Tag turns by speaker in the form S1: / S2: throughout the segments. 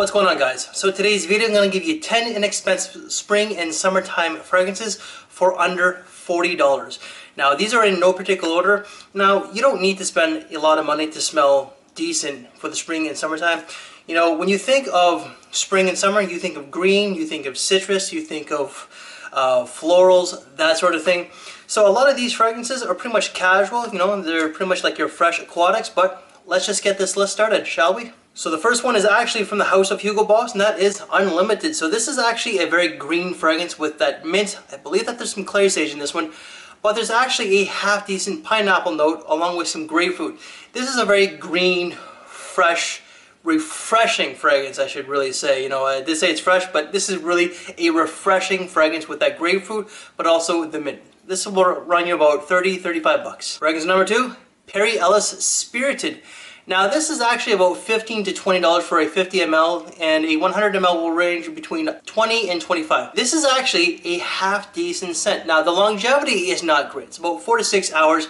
S1: What's going on, guys? So today's video I'm going to give you 10 inexpensive spring and summertime fragrances for under $40. Now these are in no particular order. Now you don't need to spend a lot of money to smell decent for the spring and summertime. You know, when you think of spring and summer, you think of green, you think of citrus, you think of florals, that sort of thing. So a lot of these fragrances are pretty much casual, you know, they're pretty much like your fresh aquatics, but let's just get this list started, shall we? So the first one is actually from the House of Hugo Boss, and that is Unlimited. So this is actually a very green fragrance with that mint. I believe that there's some clary sage in this one, but there's actually a half decent pineapple note along with some grapefruit. This is a very green, fresh, refreshing fragrance, I should really say. You know, I did say it's fresh, but this is really a refreshing fragrance with that grapefruit, but also the mint. This will run you about $30-35. Fragrance number 2, Perry Ellis Spirited. Now this is actually about $15 to $20 for a 50 ml, and a 100 ml will range between $20 and $25. This is actually a half decent scent. Now the longevity is not great, it's about 4 to 6 hours.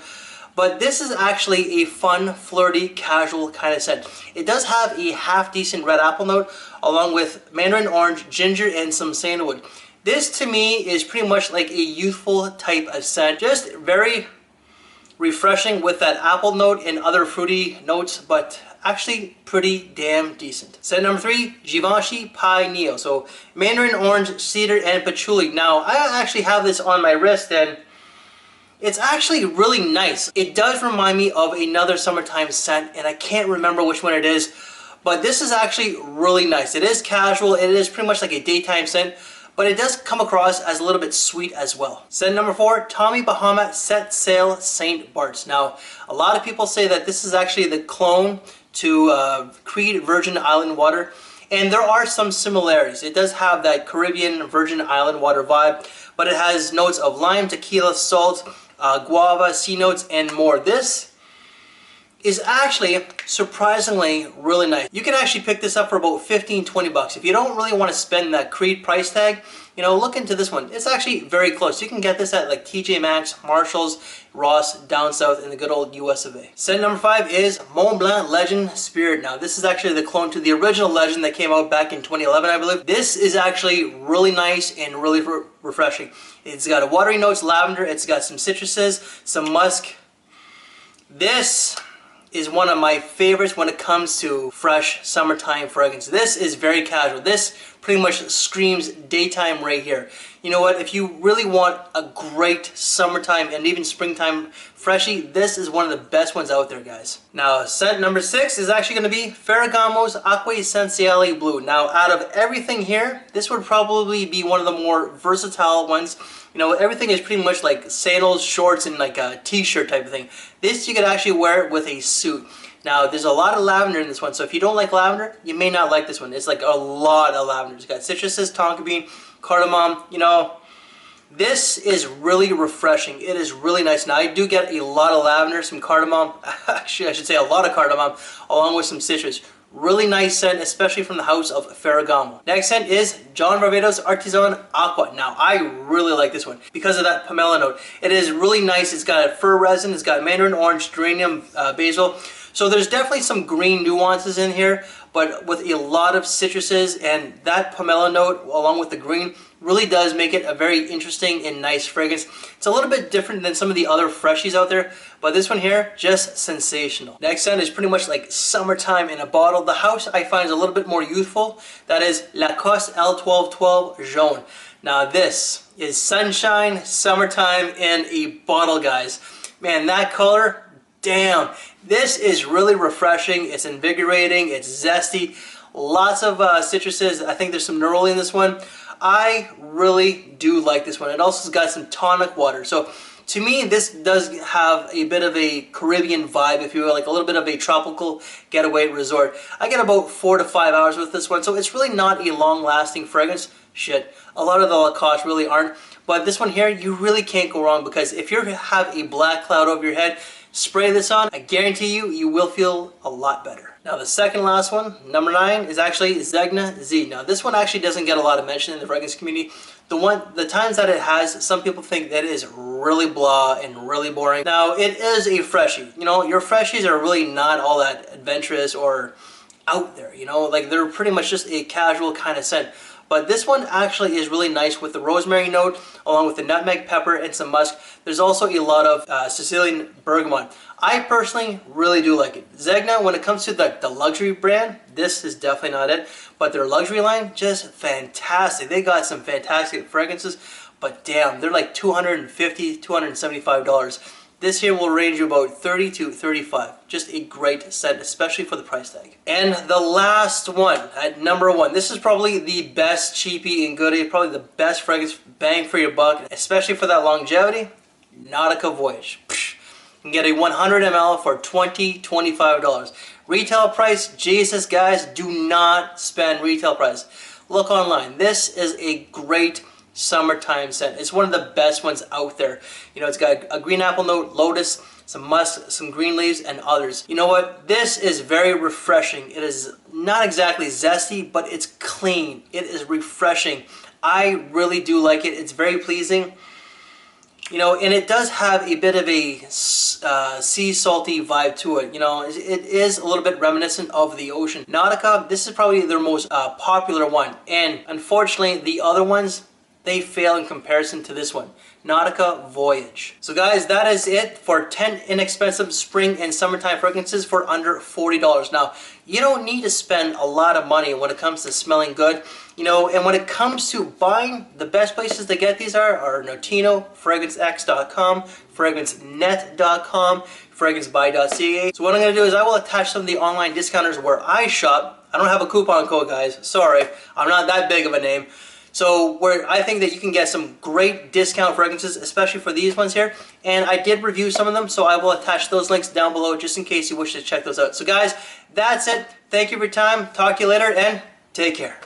S1: But this is actually a fun, flirty, casual kind of scent. It does have a half decent red apple note along with mandarin orange, ginger, and some sandalwood. This to me is pretty much like a youthful type of scent. Just very refreshing with that apple note and other fruity notes, but actually pretty damn decent. Scent number 3, Givenchy Pie Neo. So mandarin orange, cedar, and patchouli. Now I actually have this on my wrist and it's actually really nice. It does remind me of another summertime scent, and I can't remember which one it is, but this is actually really nice. It is casual, it is pretty much like a daytime scent, but it does come across as a little bit sweet as well. Scent number 4, Tommy Bahama Set Sail St. Bart's. Now, a lot of people say that this is actually the clone to Creed Virgin Island Water, and there are some similarities. It does have that Caribbean Virgin Island Water vibe, but it has notes of lime, tequila, salt, guava, sea notes, and more. This is actually surprisingly really nice. You can actually pick this up for about $15-20 bucks. If you don't really want to spend that Creed price tag, you know, look into this one. It's actually very close. You can get this at like TJ Maxx, Marshalls, Ross, down south in the good old US of A. Scent number 5 is Montblanc Legend Spirit. Now this is actually the clone to the original Legend that came out back in 2011, I believe. This is actually really nice and really refreshing. It's got a watery notes, lavender, it's got some citruses, some musk. This is one of my favorites when it comes to fresh summertime fragrance. This is very casual. This pretty much screams daytime right here. You know what, if you really want a great summertime and even springtime freshie, this is one of the best ones out there, guys. Now scent number 6 is actually going to be Ferragamo's ACQUA ESSENZIALE Blue. Now out of everything here, this would probably be one of the more versatile ones. You know, everything is pretty much like sandals, shorts, and like a t-shirt type of thing. This you could actually wear it with a suit. Now there's a lot of lavender in this one, so if you don't like lavender, you may not like this one. It's like a lot of lavender. It's got citruses, tonka bean, cardamom. You know, this is really refreshing. It is really nice. Now I do get a lot of lavender, some cardamom, actually I should say a lot of cardamom, along with some citrus. Really nice scent, especially from the House of Ferragamo. Next scent is John Varvatos Artisan Aqua. Now, I really like this one because of that pomelo note. It is really nice. It's got a fir resin, it's got mandarin orange, geranium, basil. So there's definitely some green nuances in here, but with a lot of citruses, and that pomelo note along with the green really does make it a very interesting and nice fragrance. It's a little bit different than some of the other freshies out there, but this one here, just sensational. Next scent is pretty much like summertime in a bottle. The house I find is a little bit more youthful. That is Lacoste L1212 Jaune. Now this is sunshine, summertime in a bottle, guys. Man, that color, damn. This is really refreshing. It's invigorating, it's zesty. Lots of citruses. I think there's some neroli in this one. I really do like this one. It also has got some tonic water. So to me, this does have a bit of a Caribbean vibe, if you will, like a little bit of a tropical getaway resort. I get about 4 to 5 hours with this one, so it's really not a long-lasting fragrance. Shit, a lot of the Lacoste really aren't. But this one here, you really can't go wrong, because if you have a black cloud over your head, spray this on, I guarantee you, you will feel a lot better. Now the second last one, number 9, is actually Zegna Z. Now this one actually doesn't get a lot of mention in the fragrance community. The times that it has, some people think that it is really blah and really boring. Now it is a freshie. You know, your freshies are really not all that adventurous or out there, you know, like they're pretty much just a casual kind of scent. But this one actually is really nice with the rosemary note, along with the nutmeg, pepper, and some musk. There's also a lot of Sicilian bergamot. I personally really do like it. Zegna, when it comes to the luxury brand, this is definitely not it. But their luxury line, just fantastic. They got some fantastic fragrances, but damn, they're like $250, $275. This here will range you about $30 to $35. Just a great scent, especially for the price tag. And the last one, at number 1. This is probably the best cheapie and goodie, probably the best fragrance bang for your buck, especially for that longevity. Nautica Voyage. Psh, you can get a 100 ml for $20, $25. Retail price, Jesus guys, do not spend retail price. Look online. This is a great summertime scent. It's one of the best ones out there. You know, it's got a green apple note, lotus, some musk, some green leaves, and others. You know what? This is very refreshing. It is not exactly zesty, but it's clean. It is refreshing. I really do like it. It's very pleasing. You know, and it does have a bit of a sea salty vibe to it. You know, it is a little bit reminiscent of the ocean. Nautica, this is probably their most popular one. And unfortunately, the other ones, they fail in comparison to this one. Nautica Voyage. So guys, that is it for 10 inexpensive spring and summertime fragrances for under $40. Now, you don't need to spend a lot of money when it comes to smelling good. You know, and when it comes to buying, the best places to get these are Notino, FragranceX.com, FragranceNet.com, FragranceBuy.ca. So what I'm going to do is I will attach some of the online discounters where I shop. I don't have a coupon code, guys. Sorry, I'm not that big of a name. So where I think that you can get some great discount fragrances, especially for these ones here. And I did review some of them, so I will attach those links down below just in case you wish to check those out. So guys, that's it. Thank you for your time. Talk to you later and take care.